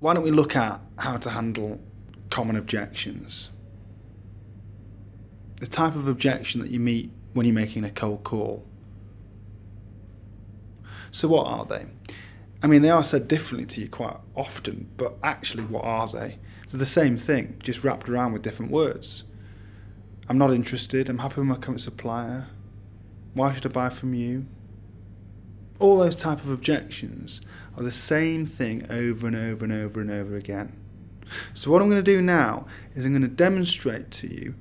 why don't we look at how to handle common objections? The type of objection that you meet when you're making a cold call. So what are they? I mean, they are said differently to you quite often, but actually what are they? They're the same thing, just wrapped around with different words. I'm not interested, I'm happy with my current supplier, why should I buy from you? All those type of objections are the same thing over and over and over and over again. So what I'm going to do now is I'm going to demonstrate to you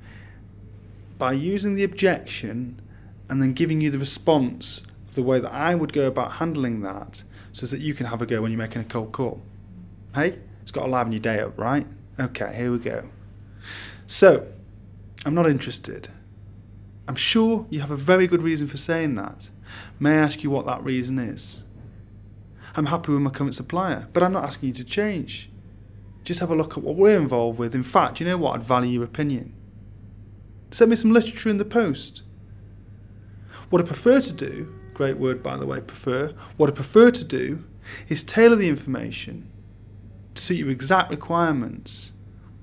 by using the objection and then giving you the response of the way that I would go about handling that, so that you can have a go when you're making a cold call. Hey, it's got to liven your day up, right? Okay, here we go. So, I'm not interested. I'm sure you have a very good reason for saying that. May I ask you what that reason is? I'm happy with my current supplier, but I'm not asking you to change. Just have a look at what we're involved with. In fact, you know what? I'd value your opinion. Send me some literature in the post. What I prefer to do, great word by the way, prefer, what I prefer to do is tailor the information to suit your exact requirements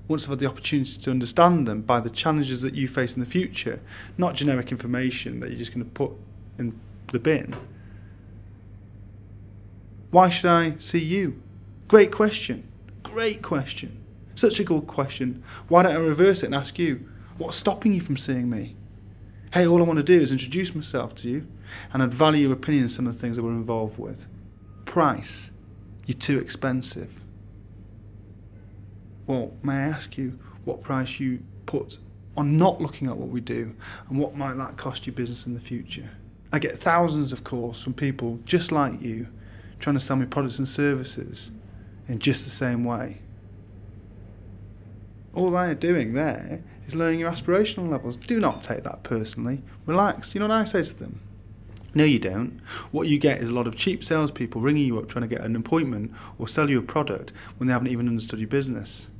once I've had the opportunity to understand them by the challenges that you face in the future, not generic information that you're just going to put in the bin. Why should I see you? Great question. Great question. Such a good question. Why don't I reverse it and ask you, what's stopping you from seeing me? Hey, all I want to do is introduce myself to you and I'd value your opinion on some of the things that we're involved with. Price. You're too expensive. Well, may I ask you what price you put on not looking at what we do and what might that cost your business in the future? I get thousands of calls from people just like you trying to sell me products and services in just the same way. All they're doing there is lowering your aspirational levels. Do not take that personally. Relax. You know what I say to them? No, you don't. What you get is a lot of cheap salespeople ringing you up trying to get an appointment or sell you a product when they haven't even understood your business.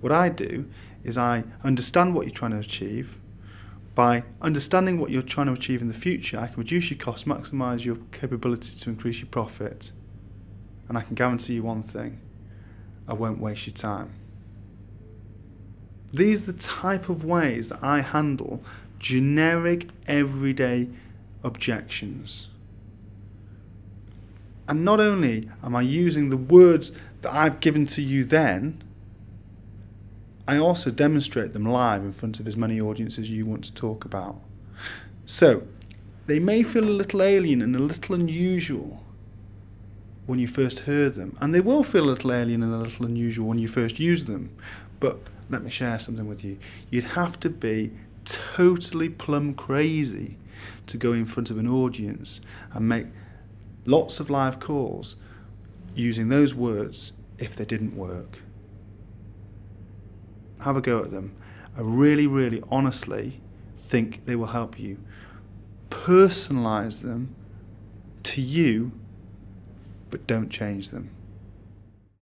What I do is I understand what you're trying to achieve. By understanding what you're trying to achieve in the future, I can reduce your costs, maximise your capability to increase your profit. And I can guarantee you one thing, I won't waste your time. These are the type of ways that I handle generic, everyday objections. And not only am I using the words that I've given to you then, I also demonstrate them live in front of as many audiences as you want to talk about. So, they may feel a little alien and a little unusual when you first hear them, and they will feel a little alien and a little unusual when you first use them. But let me share something with you. You'd have to be totally plumb crazy to go in front of an audience and make lots of live calls using those words if they didn't work. Have a go at them. I really, really honestly think they will help you. Personalise them to you, but don't change them.